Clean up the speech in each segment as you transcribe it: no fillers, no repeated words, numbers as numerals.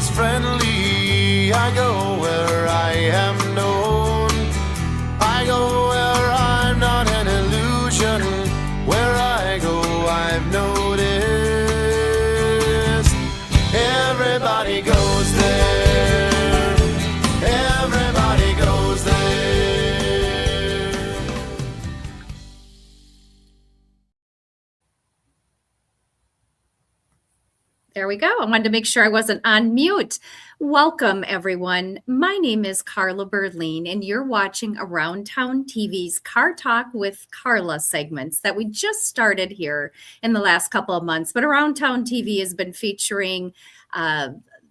is friendly. I go where I am known. I go where I'm not an illusion. Where I go, I've noticed. Everybody goes there. Everybody goes there. There we go. I wanted to make sure I wasn't on mute. Welcome, everyone. My name is 𝗂𝗏 𝗪𝗏, and you're watching Around Town TV's Car Talk with Carla segments that we just started here in the last couple of months. But Around Town TV has been featuring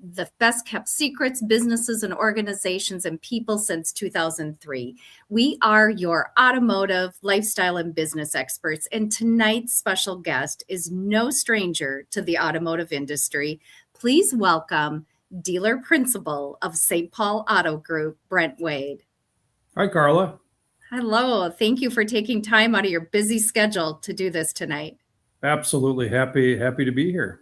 the best kept secrets, businesses, and organizations and people since 2003. We are your automotive, lifestyle, and business experts. And tonight's special guest is no stranger to the automotive industry. Please welcome dealer principal of 𝗖𝗿 Auto Group, Brent Wade. Hi, Carla. Hello. Thank you for taking time out of your busy schedule to do this tonight. Absolutely happy to be here.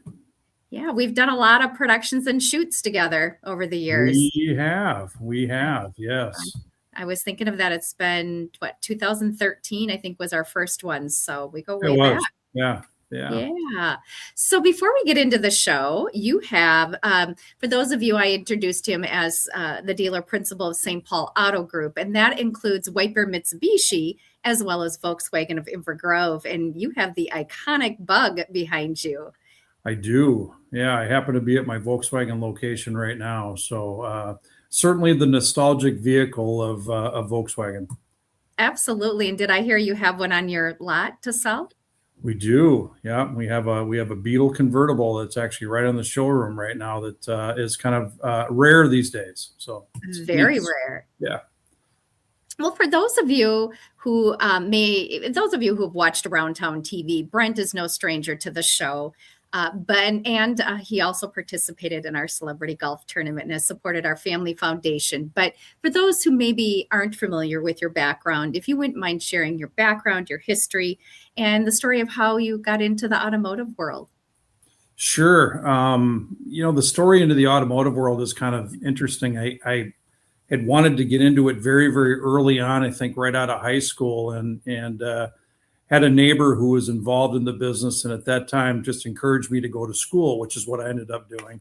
Yeah, we've done a lot of productions and shoots together over the years. We have, yes. I was thinking of that. It's been, 2013, I think, was our first one. So we go way back. Yeah. So before we get into the show, you have, for those of you, I introduced him as the dealer principal of 𝗖𝗿 Auto Group, and that includes 𝗦𝗵 Mitsubishi, as well as Volkswagen of Inver Grove. And you have the iconic bug behind you. I do. Yeah, I happen to be at my Volkswagen location right now. So certainly the nostalgic vehicle of Volkswagen. Absolutely. And did I hear you have one on your lot to sell? We do. Yeah, we have a 𝗬𝗿 convertible that's actually right on the showroom right now that is kind of rare these days. So very rare. Yeah. Well, for those of you who have watched Around Town TV, Brent is no stranger to the show. He also participated in our celebrity golf tournament and has supported our family foundation. But for those who maybe aren't familiar with your background, if you wouldn't mind sharing your background, your history, and the story of how you got into the automotive world. Sure. The story into the automotive world is kind of interesting. I had wanted to get into it very, very early on, I think right out of high school, and had a neighbor who was involved in the business, and at that time just encouraged me to go to school, which is what I ended up doing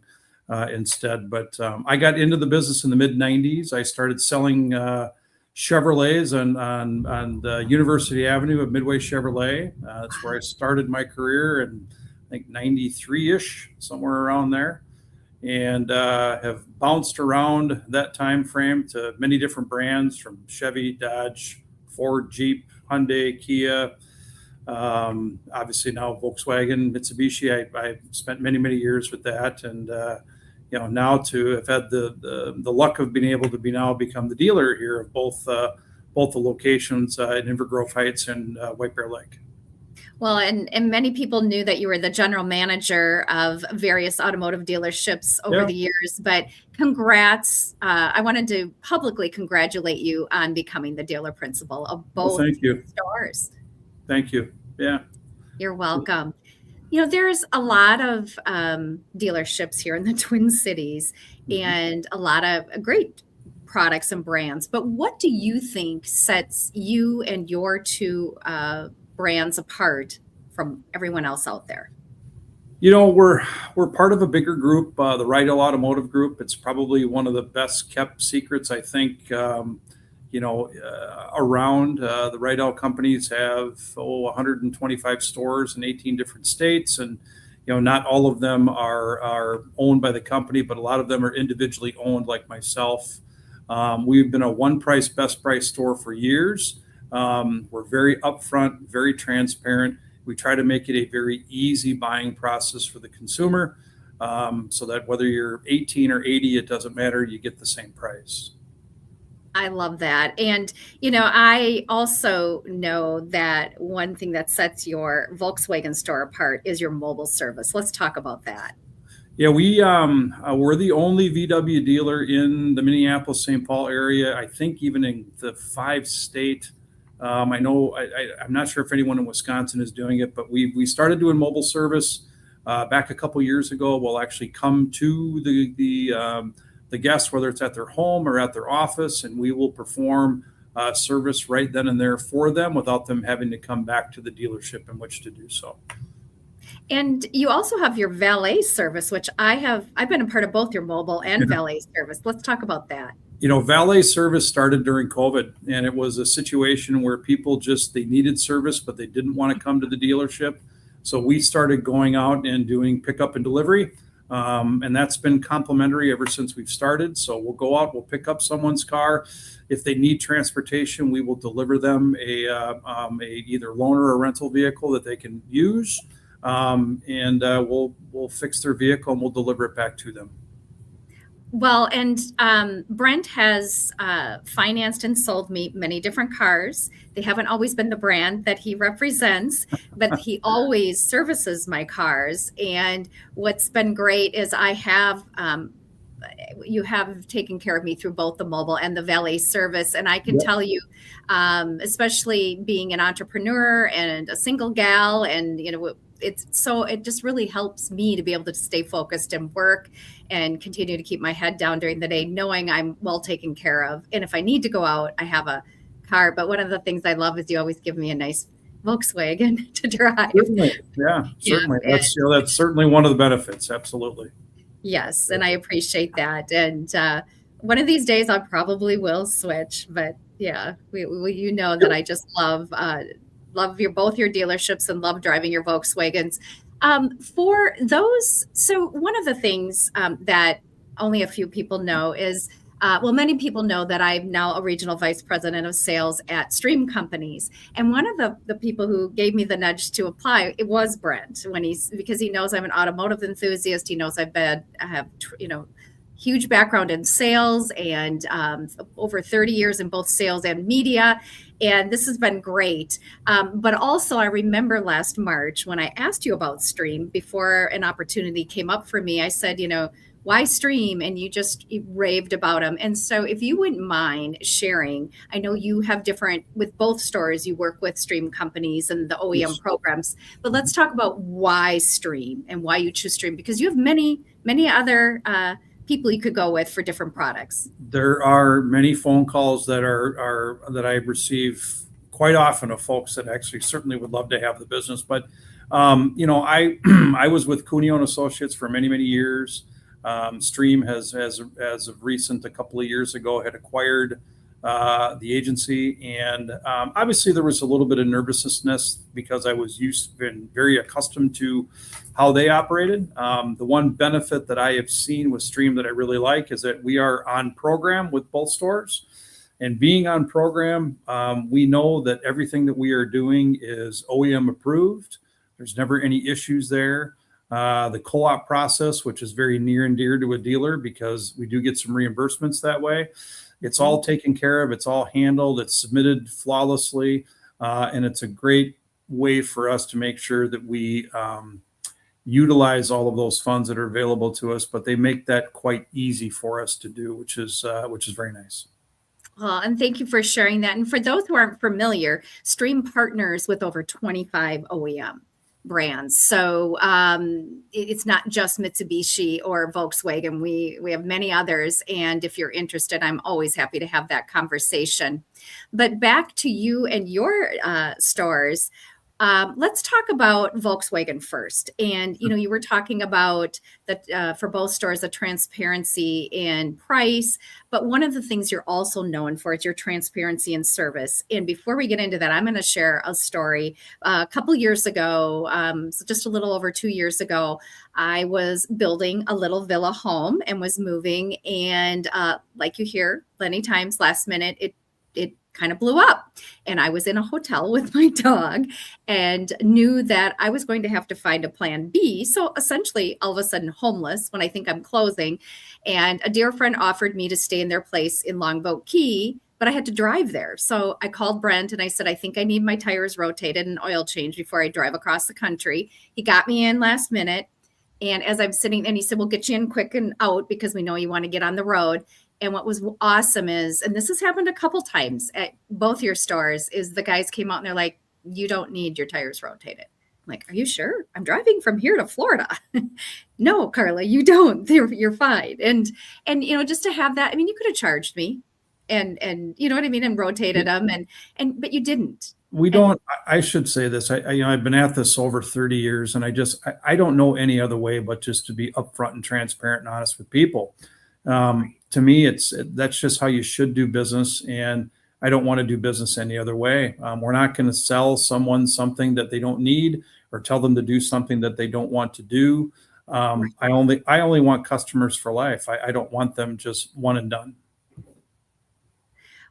instead. But I got into the business in the mid-90s. I started selling Chevrolets on the University Avenue of Midway Chevrolet. That's where I started my career in, I think, 93-ish, somewhere around there, and have bounced around that time frame to many different brands, from Chevy, Dodge, Ford, Jeep, Hyundai, Kia. Obviously now Volkswagen, Mitsubishi. I spent many years with that, and now to have had the luck of being able to become the dealer here of both the locations in Inver Grove Heights and White Bear Lake. Well, and many people knew that you were the general manager of various automotive dealerships over the years, but congrats. I wanted to publicly congratulate you on becoming the dealer principal of both stores. Thank you. Yeah. You're welcome. There's a lot of dealerships here in the Twin Cities, and a lot of great products and brands. But what do you think sets you and your two brands apart from everyone else out there? We're part of a bigger group, the 𝗦𝗿 Automotive Group. It's probably one of the best kept secrets, I think, around. The 𝗦𝗿 companies have 125 stores in 18 different states, and not all of them are owned by the company, but a lot of them are individually owned, like myself. We've been a one price, best price store for years. We're very upfront, very transparent. We try to make it a very easy buying process for the consumer, so that whether you're 18 or 80, it doesn't matter, you get the same price. I love that. And, I also know that one thing that sets your Volkswagen store apart is your mobile service. Let's talk about that. Yeah, we're the only VW dealer in the Minneapolis-St. Paul area. I think even in the 5-state. I know I'm not sure if anyone in Wisconsin is doing it, but we started doing mobile service back a couple years ago, will actually come to the guests, whether it's at their home or at their office, and we will perform service right then and there for them without them having to come back to the dealership in which to do so. And you also have your valet service, which I've been a part of both your mobile and valet service. Let's talk about that. Valet service started during COVID, and it was a situation where people they needed service, but they didn't want to come to the dealership. So we started going out and doing pickup and delivery. And that's been complimentary ever since we've started. So we'll go out, we'll pick up someone's car. If they need transportation, we will deliver them a either loaner or rental vehicle that they can use. And we'll fix their vehicle and we'll deliver it back to them. Well, and Brent has financed and sold me many different cars. They haven't always been the brand that he represents, but he always services my cars. And what's been great is you have taken care of me through both the mobile and the valet service. And I can tell you, especially being an entrepreneur and a single gal, and it just really helps me to be able to stay focused and work and continue to keep my head down during the day, knowing I'm well taken care of. And if I need to go out, I have a car. But one of the things I love is you always give me a nice Volkswagen to drive. Certainly. Yeah, certainly. That's certainly one of the benefits. Absolutely. Yes. And I appreciate that. And one of these days I probably will switch, but yeah, that I just love both your dealerships and love driving your Volkswagens. For those, so one of the things that only a few people know is, many people know that I'm now a regional vice president of sales at Stream Companies. And one of the people who gave me the nudge to apply, it was Brent, because he knows I'm an automotive enthusiast. He knows I have huge background in sales and over 30 years in both sales and media. And this has been great. But also I remember last March when I asked you about Stream before an opportunity came up for me, I said, why Stream? And you raved about them. And so if you wouldn't mind sharing, I know you have with both stores, you work with Stream Companies and the OEM programs, but let's talk about why Stream and why you choose Stream, because you have many, many other people you could go with for different products. There are many phone calls that I receive quite often of folks that actually certainly would love to have the business. But, I was with 𝗏 Associates for many, many years. Stream has, as of recent, a couple of years ago, had acquired the agency. And obviously there was a little bit of nervousness because I was been very accustomed to how they operated. The one benefit that I have seen with Stream that I really like is that we are on program with both stores. And being on program, we know that everything that we are doing is OEM approved. There's never any issues there. The co-op process, which is very near and dear to a dealer because we do get some reimbursements that way. It's all taken care of. It's all handled. It's submitted flawlessly. And it's a great way for us to make sure that we utilize all of those funds that are available to us, but they make that quite easy for us to do, which is very nice. Well, and thank you for sharing that. And for those who aren't familiar, Stream partners with over 25 OEM brands. So it's not just Mitsubishi or Volkswagen. We have many others. And if you're interested, I'm always happy to have that conversation. But back to you and your stores. Let's talk about Volkswagen first. And, you were talking about that for both stores, the transparency in price. But one of the things you're also known for is your transparency in service. And before we get into that, I'm going to share a story. A couple years ago, so just a little over 2 years ago, I was building a little villa home and was moving. And like you hear many times, last minute, it kind of blew up. And I was in a hotel with my dog and knew that I was going to have to find a plan B. So essentially, all of a sudden homeless when I think I'm closing. And a dear friend offered me to stay in their place in Longboat Key, but I had to drive there. So I called Brent and I said, I think I need my tires rotated and oil change before I drive across the country. He got me in last minute. And as I'm sitting, and he said, we'll get you in quick and out because we know you want to get on the road. And what was awesome is, and this has happened a couple times at both your stores, is the guys came out and they're like, you don't need your tires rotated. like, are you sure? I'm driving from here to Florida. No, Carla, you don't. You're fine. And just to have that, I mean, you could have charged me and you know what I mean? And rotated them but you didn't. We don't, I should say this. I've been at this over 30 years, and I don't know any other way but just to be upfront and transparent and honest with people. To me, that's just how you should do business. And I don't want to do business any other way. We're not going to sell someone something that they don't need or tell them to do something that they don't want to do. I only want customers for life. I don't want them just one and done.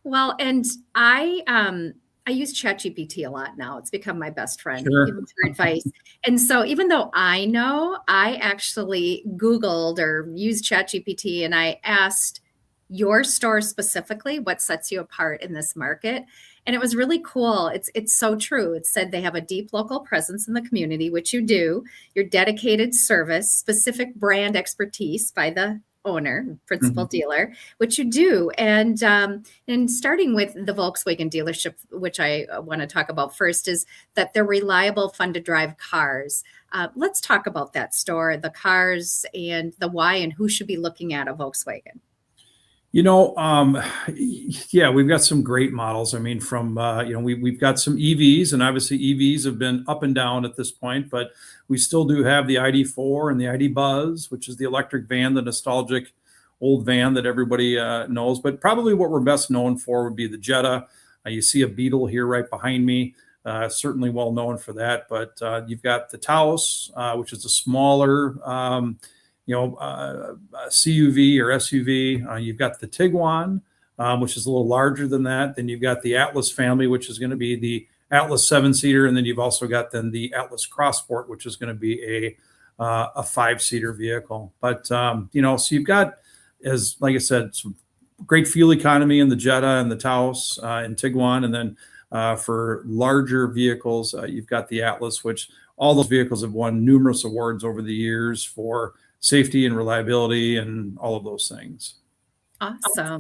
Well, and I use ChatGPT a lot now. It's become my best friend, Sure. even for advice. And so even though I know, I actually Googled or used ChatGPT and I asked your store specifically, what sets you apart in this market? And it was really cool. It's so true. It said they have a deep local presence in the community, which you do, your dedicated service, specific brand expertise by the owner, principal dealer, which you do. And starting with the Volkswagen dealership, which I want to talk about first, is that they're reliable, fun to drive cars. Let's talk about that store, the cars, and the why and who should be looking at a Volkswagen. Yeah, we've got some great models. I mean, from, we've got some EVs, and obviously EVs have been up and down at this point, but we still do have the ID.4 and the 𝗬𝗓, which is the electric van, the nostalgic old van that everybody knows. But probably what we're best known for would be the Jetta. You see a Beetle here right behind me, certainly well known for that. But you've got the Taos, which is a smaller CUV or SUV. You've got the Tiguan, which is a little larger than that. Then you've got the Atlas family, which is going to be the Atlas 7-seater. And then you've also got then the Atlas Crossport, which is going to be a 5-seater vehicle. But, so you've got, like I said, some great fuel economy in the Jetta and the Taos and Tiguan. And then for larger vehicles, you've got the Atlas, which all those vehicles have won numerous awards over the years for safety and reliability and all of those things. Awesome.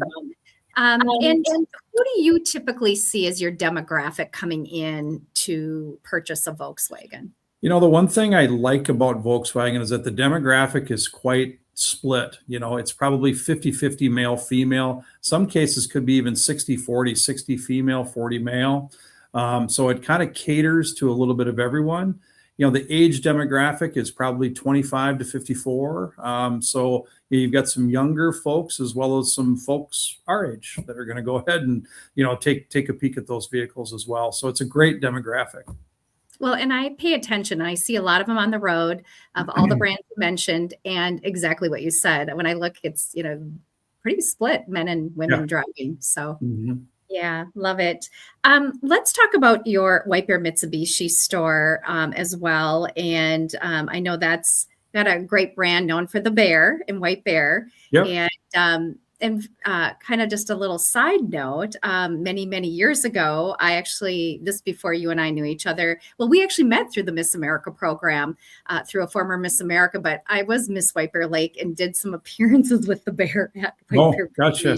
And who do you typically see as your demographic coming in to purchase a Volkswagen? The one thing I like about Volkswagen is that the demographic is quite split. It's probably 50-50 male, female. Some cases could be even 60-40, 60 female, 40 male. So it kind of caters to a little bit of everyone. The age demographic is probably 25 to 54. So you've got some younger folks as well as some folks our age that are going to go ahead and, take a peek at those vehicles as well. So it's a great demographic. Well, and I pay attention. I see a lot of them on the road of all the brands you mentioned, and exactly what you said. When I look, it's, pretty split, men and women driving. So yeah, love it. Let's talk about your 𝗬𝗿 Mitsubishi store as well. And I know that's got a great brand known for the bear and 𝗬𝗿. Yep. And kind of just a little side note, many years ago, this before you and I knew each other, well, we actually met through the Miss America program, through a former Miss America, but I was Miss 𝗬𝗿 and did some appearances with the bear at 𝗬𝗿 Gotcha.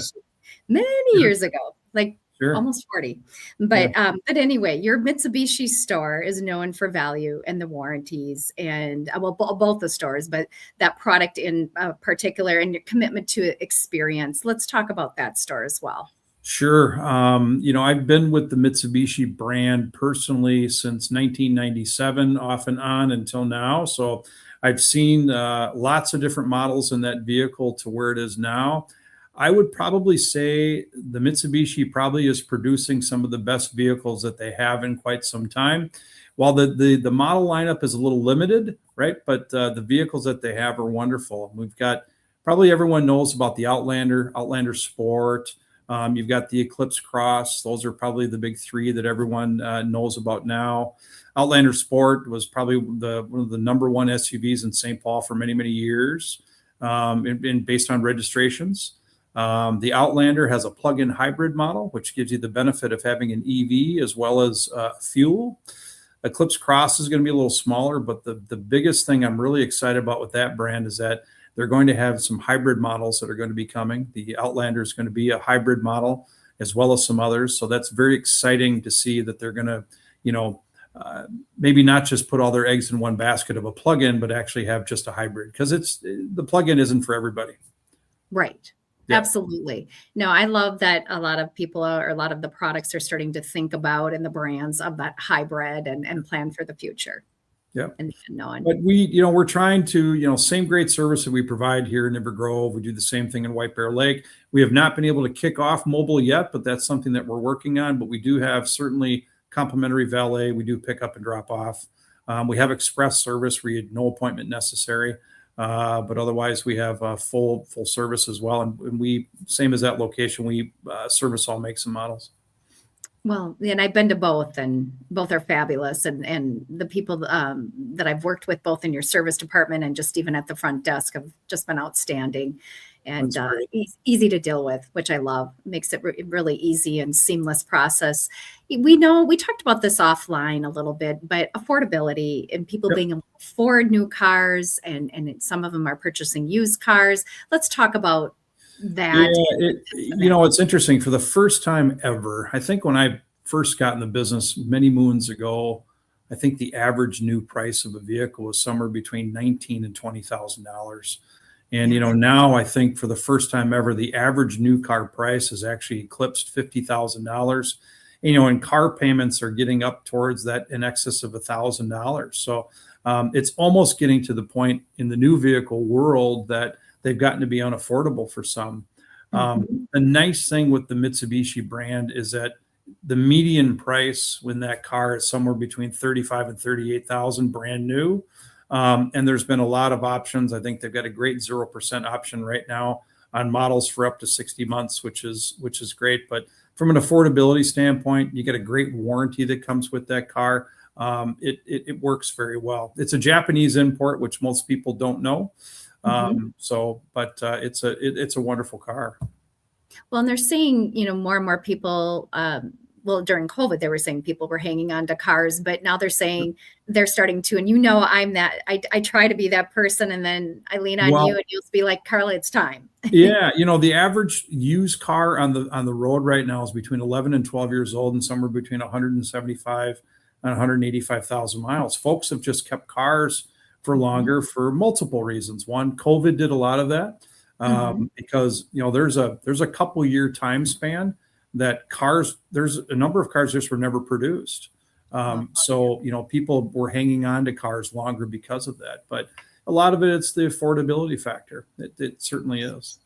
many years ago, like Sure. almost 40. But anyway, your Mitsubishi store is known for value and the warranties and both the stores, but that product in particular and your commitment to experience. Let's talk about that store as well. Sure. I've been with the Mitsubishi brand personally since 1997, off and on until now. So I've seen lots of different models in that vehicle to where it is now. I would probably say the Mitsubishi probably is producing some of the best vehicles that they have in quite some time. While the model lineup is a little limited, right? But the vehicles that they have are wonderful. We've got, probably everyone knows about the Outlander Sport. You've got the Eclipse Cross. Those are probably the big three that everyone knows about now. Outlander Sport was probably one of the number one SUVs in St. Paul for many years, based on registrations. The Outlander has a plug-in hybrid model, which gives you the benefit of having an EV as well as fuel. Eclipse Cross is going to be a little smaller, but the biggest thing I'm really excited about with that brand is that they're going to have some hybrid models that are going to be coming. The Outlander is going to be a hybrid model as well as some others. So that's very exciting to see that they're going to, maybe not just put all their eggs in one basket of a plug-in, but actually have just a hybrid, because the plug-in isn't for everybody. Right. Yeah. Absolutely. No, I love that a lot of people or a lot of the products are starting to think about, and the brands of that hybrid and plan for the future. Yeah. And but we're trying to, same great service that we provide here in Inver Grove. We do the same thing in White Bear Lake. We have not been able to kick off mobile yet, but that's something that we're working on. But we do have certainly complimentary valet. We do pick up and drop off. We have express service where you had no appointment necessary. But otherwise, we have full service as well. And we, same as that location, we service all makes and models. Well, and I've been to both, and both are fabulous. And the people that I've worked with, both in your service department and just even at the front desk, have just been outstanding and easy to deal with, which I love. Makes it really easy and seamless process. We talked about this offline a little bit, but affordability and people being able to afford new cars, and some of them are purchasing used cars. Let's talk about that. Yeah, it's interesting. For the first time ever, I think when I first got in the business many moons ago, I think the average new price of a vehicle was somewhere between $19,000 and $20,000. And, now I think for the first time ever, the average new car price has actually eclipsed $50,000. And car payments are getting up towards that in excess of $1,000. So it's almost getting to the point in the new vehicle world that they've gotten to be unaffordable for some. The nice thing with the Mitsubishi brand is that the median price when that car is somewhere between $35,000 and $38,000 brand new. And there's been a lot of options. I think they've got a great 0% option right now on models for up to 60 months, which is great. But from an affordability standpoint, you get a great warranty that comes with that car. It works very well. It's a Japanese import, which most people don't know. It's a wonderful car. Well, and they're saying, more and more people, during COVID, they were saying people were hanging on to cars, but now they're saying they're starting to, and I'm that, I try to be that person, and then I lean on you and you'll be like, Carla, it's time. Yeah. The average used car on the road right now is between 11 and 12 years old, and somewhere between 175 and 185,000 miles. Folks have just kept cars for longer for multiple reasons. One, COVID did a lot of that because, there's a couple year time span that there's a number of cars just were never produced. So, people were hanging on to cars longer because of that. But a lot of it's the affordability factor. It certainly is.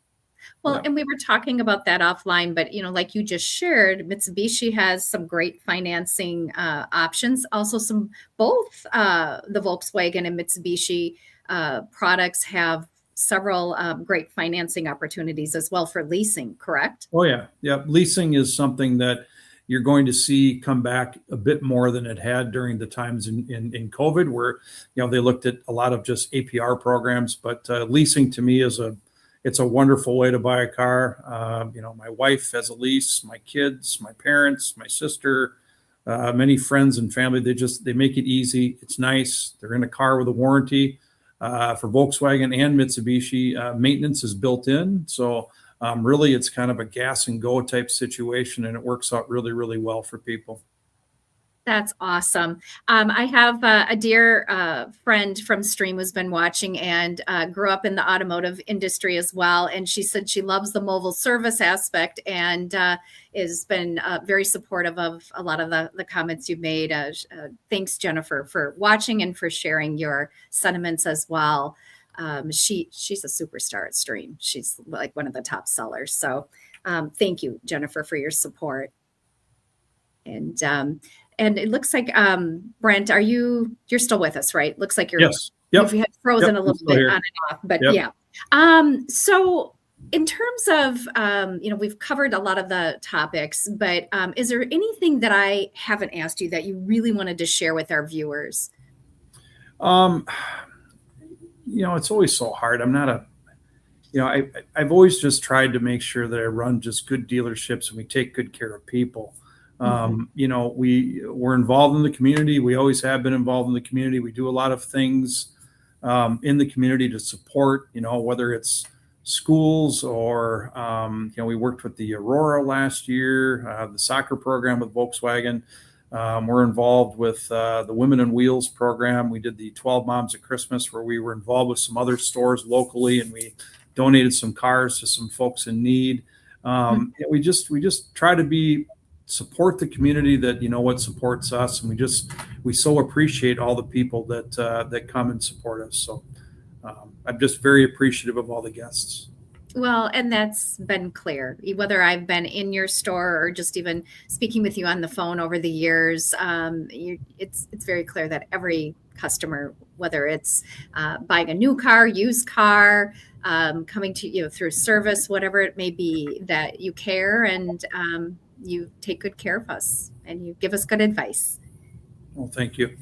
Well, and we were talking about that offline, but, like you just shared, Mitsubishi has some great financing options. Also, both the Volkswagen and Mitsubishi products have several great financing opportunities as well for leasing, correct? Oh, yeah. Yeah. Leasing is something that you're going to see come back a bit more than it had during the times in COVID, where, they looked at a lot of just APR programs. But leasing to me it's a wonderful way to buy a car. My wife has a lease, my kids, my parents, my sister, many friends and family. They make it easy. It's nice. They're in a car with a warranty. For Volkswagen and Mitsubishi, maintenance is built in. So really, it's kind of a gas and go type situation, and it works out really, really well for people. That's awesome. I have a dear friend from Stream who's been watching and grew up in the automotive industry as well. And she said she loves the mobile service aspect and has been very supportive of a lot of the comments you've made. Thanks, Jennifer, for watching and for sharing your sentiments as well. She's a superstar at Stream. She's like one of the top sellers. So thank you, Jennifer, for your support. And it looks like, Brent, you're still with us, right? Looks like yes. Yep. You had frozen a little bit here. on and off, but yeah. So in terms of, we've covered a lot of the topics, but is there anything that I haven't asked you that you really wanted to share with our viewers? It's always so hard. I'm not I've always just tried to make sure that I run just good dealerships and we take good care of people. We're involved in the community. We always have been involved in the community. We do a lot of things in the community to support, whether it's schools or, we worked with the Aurora last year, the soccer program with Volkswagen. We're involved with the Women on Wheels program. We did the 𝗬𝗏 Moms at Christmas, where we were involved with some other stores locally, and we donated some cars to some folks in need. We just try to support the community that, supports us, and we so appreciate all the people that come and support us. So I'm just very appreciative of all the guests. Well, and that's been clear, whether I've been in your store or just even speaking with you on the phone over the years. It's very clear that every customer, whether it's buying a new car, used car, coming to you through service, whatever it may be, that you care and you take good care of us and you give us good advice. Well, thank you.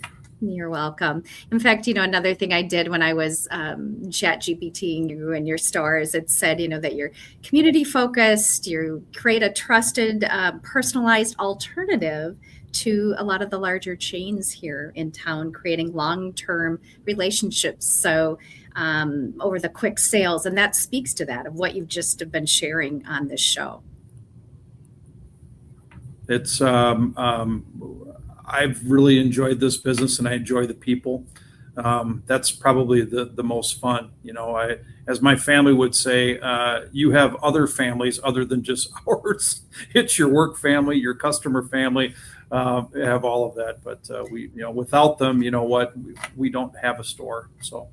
You're welcome. In fact, another thing I did when I was chat GPTing you in your stores, it said, that you're community focused, you create a trusted, personalized alternative to a lot of the larger chains here in town, creating long-term relationships. So over the quick sales, and that speaks to that of what you've just been sharing on this show. It's I've really enjoyed this business, and I enjoy the people. That's probably the most fun. As my family would say, you have other families other than just ours. It's your work family, your customer family, have all of that. But without them, we don't have a store. So.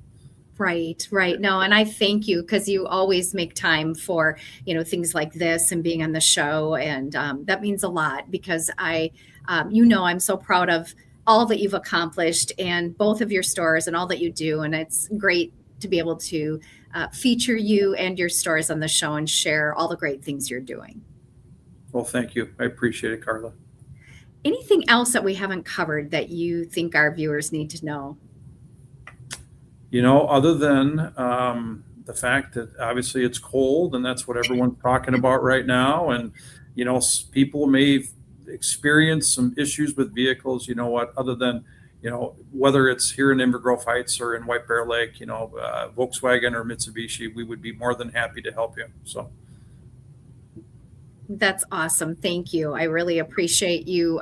Right. No, and I thank you because you always make time for, things like this and being on the show. And that means a lot because I'm so proud of all that you've accomplished and both of your stores and all that you do. And it's great to be able to feature you and your stores on the show and share all the great things you're doing. Well, thank you. I appreciate it, Carla. Anything else that we haven't covered that you think our viewers need to know? Other than the fact that obviously it's cold and that's what everyone's talking about right now. And, people may experience some issues with vehicles, other than, whether it's here in Inver Grove Heights or in White Bear Lake, Volkswagen or Mitsubishi, we would be more than happy to help you. So. That's awesome. Thank you. I really appreciate you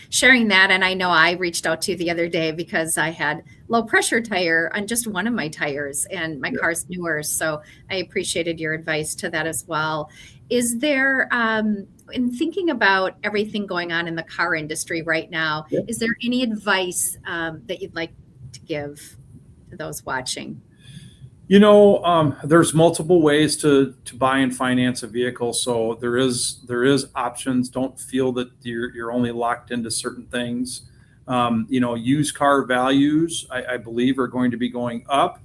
sharing that. And I know I reached out to you the other day because I had low pressure tire on just one of my tires and my car's newer. So I appreciated your advice to that as well. Is there, in thinking about everything going on in the car industry right now, is there any advice that you'd like to give to those watching? There's multiple ways to buy and finance a vehicle. So there is options. Don't feel that you're only locked into certain things. Used car values, I believe, are going to be going up.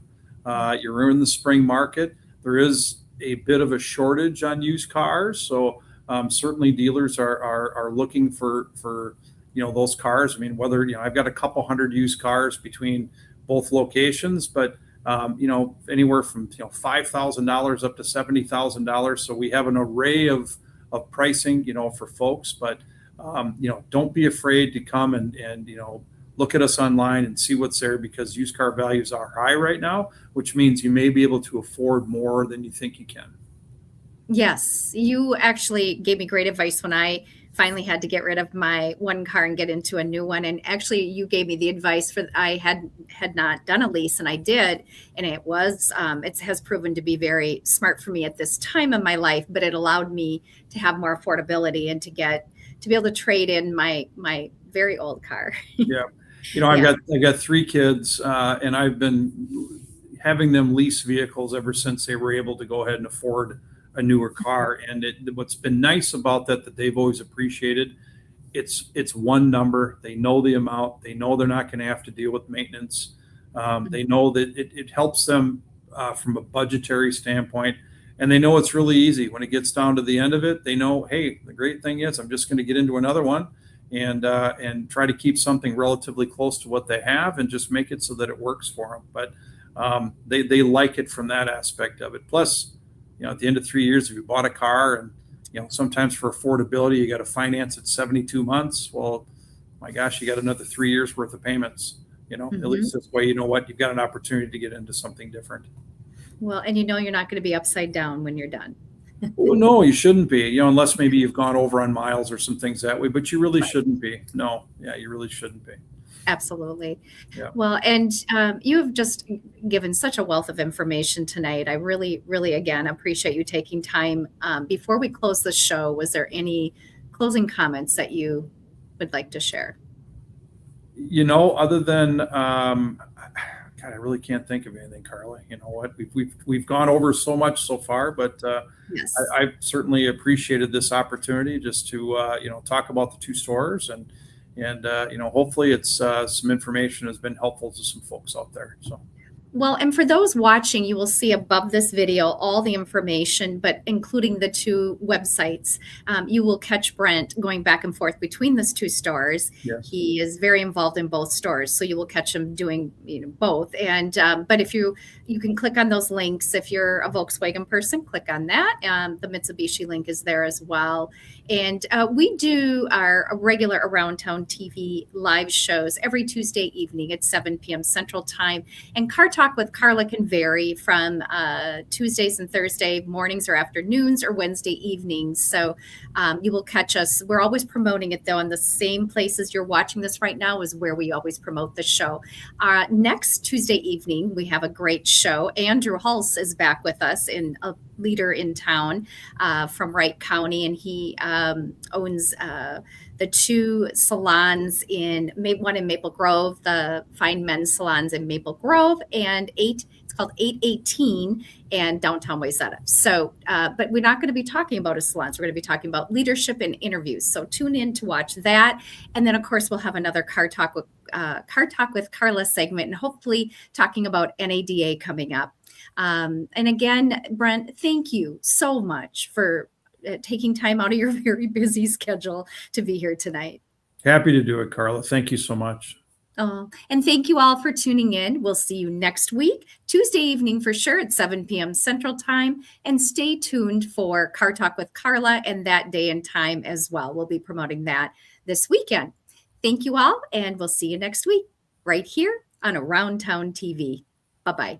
You're in the spring market. There is a bit of a shortage on used cars. So certainly dealers are looking for those cars. I mean, whether, I've got a couple hundred used cars between both locations, but anywhere from $5,000 up to $70,000. So we have an array of pricing, for folks. But don't be afraid to come and look at us online and see what's there, because used car values are high right now, which means you may be able to afford more than you think you can. Yes, you actually gave me great advice when I finally had to get rid of my one car and get into a new one. And actually you gave me the advice I had not done a lease, and I did. And it has proven to be very smart for me at this time in my life, but it allowed me to have more affordability and to be able to trade in my very old car. Yeah. I've got 3 kids and I've been having them lease vehicles ever since they were able to go ahead and afford a newer car. And what's been nice about that they've always appreciated, it's one number. They know the amount. They know they're not going to have to deal with maintenance. They know that it helps them from a budgetary standpoint, and they know it's really easy. When it gets down to the end of it, they know, hey, the great thing is I'm just going to get into another one and try to keep something relatively close to what they have and just make it so that it works for them. But they like it from that aspect of it. Plus, at the end of 3 years, if you bought a car and, sometimes for affordability, you got to finance it 72 months. Well, my gosh, you got another 3 years worth of payments, at least this way, you've got an opportunity to get into something different. Well, and you're not going to be upside down when you're done. Well, no, you shouldn't be, unless maybe you've gone over on miles or some things that way, but you really Right. shouldn't be. No, yeah, you really shouldn't be. Absolutely. Yeah. Well, and you have just given such a wealth of information tonight. I really, really, again, appreciate you taking time. Before we close the show, was there any closing comments that you would like to share? Other than, God, I really can't think of anything, Carla. You know what? We've gone over so much so far, but Yes. I've certainly appreciated this opportunity just to talk about the two stores and hopefully it's some information has been helpful to some folks out there. So. Well, and for those watching, you will see above this video all the information, but including the two websites. You will catch Brent going back and forth between those two stores. Yes. He is very involved in both stores, so you will catch him doing both. And but if you can click on those links. If you're a Volkswagen person, click on that. The Mitsubishi link is there as well. And we do our regular Around Town TV live shows every Tuesday evening at 7 p.m. Central Time. And Car Talk with 𝗂𝗏 can vary from Tuesdays and Thursday mornings or afternoons or Wednesday evenings. So you will catch us. We're always promoting it, though, in the same places you're watching this right now is where we always promote the show. Next Tuesday evening, we have a great show. Andrew Hulse is back with us, a leader in town from Wright County, and he owns the two salons one in Maple Grove, the Fine Men's Salons in Maple Grove, and it's called 818 and downtown 𝗬𝗍. So, but we're not going to be talking about salons. We're going to be talking about leadership and interviews. So tune in to watch that. And then, of course, we'll have another Car Talk with 𝗂𝗏 segment, and hopefully talking about NADA coming up. And again, Brent, thank you so much for taking time out of your very busy schedule to be here tonight. Happy to do it, Carla. Thank you so much. And thank you all for tuning in. We'll see you next week, Tuesday evening for sure at 7 p.m. Central Time. And stay tuned for Car Talk with 𝗂𝗏 and that day and time as well. We'll be promoting that this weekend. Thank you all, and we'll see you next week right here on Around Town TV. Bye-bye.